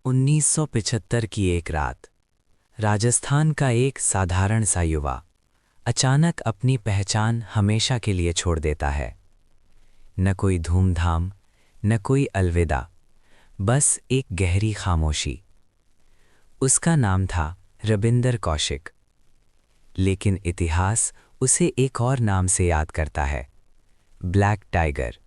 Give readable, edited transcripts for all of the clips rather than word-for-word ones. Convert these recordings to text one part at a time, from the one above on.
1975 की एक रात, राजस्थान का एक साधारण सा युवा अचानक अपनी पहचान हमेशा के लिए छोड़ देता है। न कोई धूमधाम, न कोई अलविदा, बस एक गहरी खामोशी। उसका नाम था रबिंदर कौशिक। लेकिन इतिहास उसे एक और नाम से याद करता है, ब्लैक टाइगर।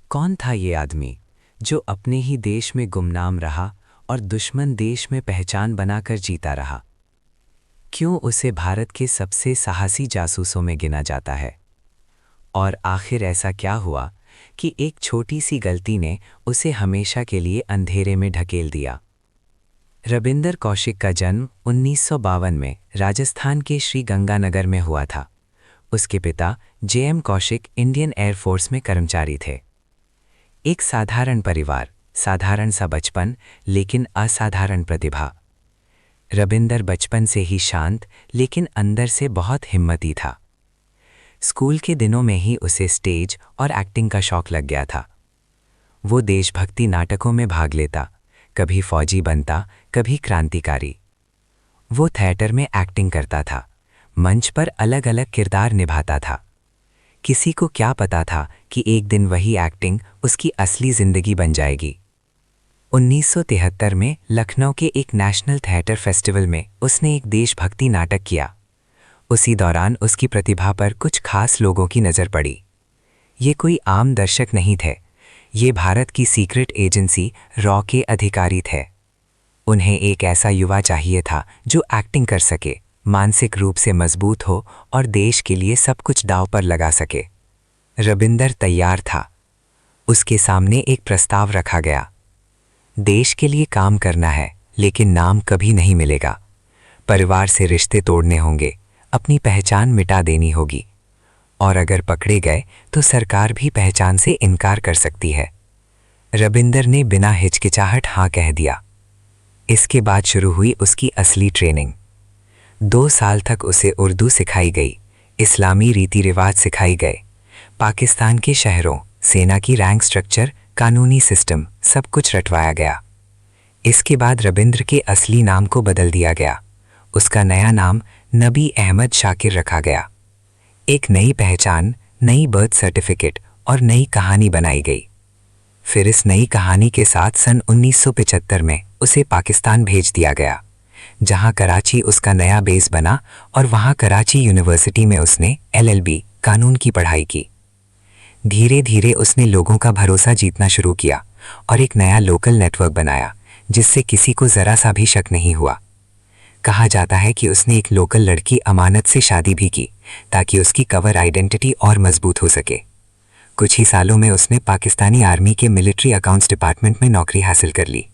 कौन था ये आदमी जो अपने ही देश में गुमनाम रहा और दुश्मन देश में पहचान बनाकर जीता रहा? क्यों उसे भारत के सबसे साहसी जासूसों में गिना जाता है? और आखिर ऐसा क्या हुआ कि एक छोटी सी गलती ने उसे हमेशा के लिए अंधेरे में ढकेल दिया? रबिंदर कौशिक का जन्म 1952 में राजस्थान के श्री गंगानगर में हुआ था। उसके पिता जेएम कौशिक इंडियन एयरफोर्स में कर्मचारी थे। एक साधारण परिवार, साधारण सा बचपन, लेकिन असाधारण प्रतिभा। रबिंदर बचपन से ही शांत, लेकिन अंदर से बहुत हिम्मती था। स्कूल के दिनों में ही उसे स्टेज और एक्टिंग का शौक लग गया था। वो देशभक्ति नाटकों में भाग लेता, कभी फौजी बनता, कभी क्रांतिकारी। वो थिएटर में एक्टिंग करता था, मंच पर अलग अलग किरदार निभाता था। किसी को क्या पता था कि एक दिन वही एक्टिंग उसकी असली जिंदगी बन जाएगी। 1973 में लखनऊ के एक नेशनल थिएटर फेस्टिवल में उसने एक देशभक्ति नाटक किया। उसी दौरान उसकी प्रतिभा पर कुछ खास लोगों की नज़र पड़ी। ये कोई आम दर्शक नहीं थे, ये भारत की सीक्रेट एजेंसी रॉ के अधिकारी थे। उन्हें एक ऐसा युवा चाहिए था जो एक्टिंग कर सके, मानसिक रूप से मजबूत हो और देश के लिए सब कुछ दांव पर लगा सके। रबिंदर तैयार था। उसके सामने एक प्रस्ताव रखा गया। देश के लिए काम करना है, लेकिन नाम कभी नहीं मिलेगा। परिवार से रिश्ते तोड़ने होंगे, अपनी पहचान मिटा देनी होगी, और अगर पकड़े गए तो सरकार भी पहचान से इनकार कर सकती है। रबिंदर ने बिना हिचकिचाहट हाँ कह दिया। इसके बाद शुरू हुई उसकी असली ट्रेनिंग। 2 साल तक उसे उर्दू सिखाई गई, इस्लामी रीति रिवाज सिखाई गए, पाकिस्तान के शहरों, सेना की रैंक स्ट्रक्चर, कानूनी सिस्टम, सब कुछ रटवाया गया। इसके बाद रबिंद्र के असली नाम को बदल दिया गया। उसका नया नाम नबी अहमद शाकिर रखा गया। एक नई पहचान, नई बर्थ सर्टिफिकेट और नई कहानी बनाई गई। फिर इस नई कहानी के साथ सन 1975 में उसे पाकिस्तान भेज दिया गया, जहां कराची उसका नया बेस बना, और वहां कराची यूनिवर्सिटी में उसने LLB कानून की पढ़ाई की। धीरे धीरे उसने लोगों का भरोसा जीतना शुरू किया और एक नया लोकल नेटवर्क बनाया, जिससे किसी को जरा सा भी शक नहीं हुआ। कहा जाता है कि उसने एक लोकल लड़की अमानत से शादी भी की, ताकि उसकी कवर आइडेंटिटी और मजबूत हो सके। कुछ ही सालों में उसने पाकिस्तानी आर्मी के मिलिट्री अकाउंट्स डिपार्टमेंट में नौकरी हासिल कर ली।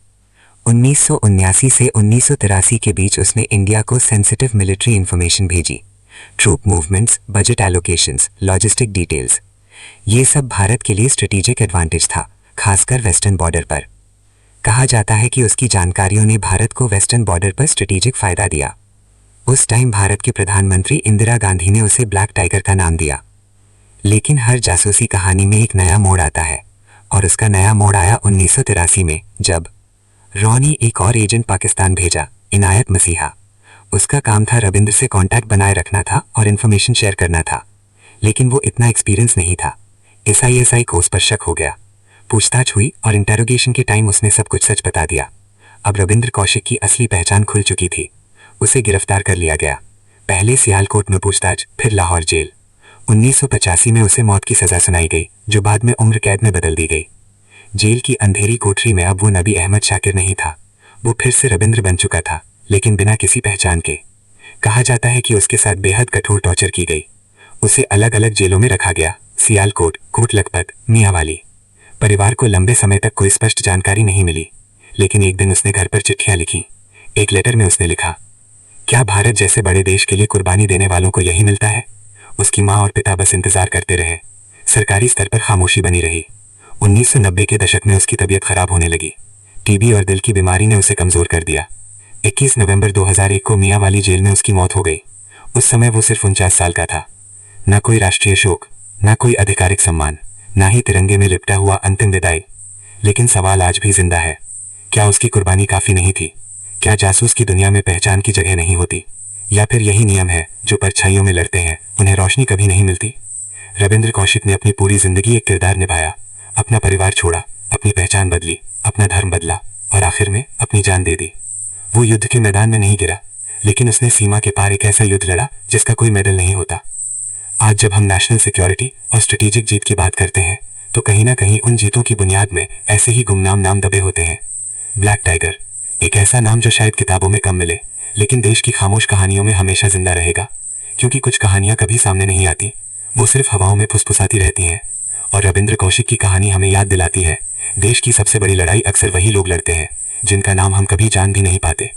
1979 से 1983 के बीच उसने इंडिया को सेंसिटिव मिलिट्री इंफॉर्मेशन भेजी, troop movements, budget allocations, logistic details. ये सब भारत के लिए स्ट्रेटेजिक एडवांटेज था, खासकर वेस्टर्न बॉर्डर पर। कहा जाता है कि उसकी जानकारियों ने भारत को वेस्टर्न बॉर्डर पर स्ट्रेटेजिक फायदा दिया। उस टाइम भारत के प्रधानमंत्री इंदिरा गांधी ने उसे ब्लैक टाइगर का नाम दिया। लेकिन हर जासूसी कहानी में एक नया मोड़ आता है, और उसका नया मोड़ आया 1983 में, जब रॉ ने एक और एजेंट पाकिस्तान भेजा, इनायत मसीहा। उसका काम था रबिंद्र से कांटेक्ट बनाए रखना था और इन्फॉर्मेशन शेयर करना था, लेकिन वो इतना एक्सपीरियंस नहीं था। SISI को उस पर शक हो गया। पूछताछ हुई और इंटेरोगेशन के टाइम उसने सब कुछ सच बता दिया। अब रबिंद्र कौशिक की असली पहचान खुल चुकी थी। उसे गिरफ्तार कर लिया गया, पहले सियालकोट में पूछताछ, फिर लाहौर जेल। 1985 में उसे मौत की सजा सुनाई गई, जो बाद में उम्र कैद में बदल दी गई। जेल की अंधेरी कोठरी में अब वो नबी अहमद शाकिर नहीं था, वो फिर से रबिंद्र बन चुका था, लेकिन बिना किसी पहचान के। कहा जाता है कि उसके साथ बेहद कठोर टॉर्चर की गई। उसे अलग अलग जेलों में रखा गया, सियालकोट, कोट लखपत, मियांवाली। परिवार को लंबे समय तक कोई स्पष्ट जानकारी नहीं मिली, लेकिन एक दिन उसने घर पर चिट्ठियां लिखी। एक लेटर में उसने लिखा, क्या भारत जैसे बड़े देश के लिए कुर्बानी देने वालों को यही मिलता है? उसकी माँ और पिता बस इंतजार करते रहे। सरकारी स्तर पर खामोशी बनी रही। 1990 के दशक में उसकी तबीयत खराब होने लगी। टीबी और दिल की बीमारी ने उसे कमजोर कर दिया। 21 नवंबर 2001 को मियांवाली जेल में उसकी मौत हो गई। उस समय वो सिर्फ 49 साल का था। न कोई राष्ट्रीय शोक, न कोई आधिकारिक सम्मान, ना ही तिरंगे में लिपटा हुआ अंतिम विदाई। लेकिन सवाल आज भी जिंदा है, क्या उसकी कुर्बानी काफी नहीं थी? क्या जासूस की दुनिया में पहचान की जगह नहीं होती? या फिर यही नियम है, जो परछाइयों में लड़ते हैं उन्हें रोशनी कभी नहीं मिलती? रविंद्र कौशिक ने अपनी पूरी जिंदगी एक किरदार निभाया, अपना परिवार छोड़ा, अपनी पहचान बदली, अपना धर्म बदला और आखिर में अपनी जान दे दी। वो युद्ध के मैदान में नहीं गिरा, लेकिन उसने सीमा के पार एक ऐसा युद्ध लड़ा जिसका कोई मेडल नहीं होता। आज जब हम नेशनल सिक्योरिटी और स्ट्रेटेजिक जीत की बात करते हैं, तो कहीं ना कहीं उन जीतों की बुनियाद में ऐसे ही गुमनाम नाम दबे होते हैं। ब्लैक टाइगर, एक ऐसा नाम जो शायद किताबों में कम मिले, लेकिन देश की खामोश कहानियों में हमेशा जिंदा रहेगा। क्योंकि कुछ कहानियां कभी सामने नहीं आती, वो सिर्फ हवाओं में फुसफुसाती रहती हैं। और रविंद्र कौशिक की कहानी हमें याद दिलाती है, देश की सबसे बड़ी लड़ाई अक्सर वही लोग लड़ते हैं जिनका नाम हम कभी जान भी नहीं पाते।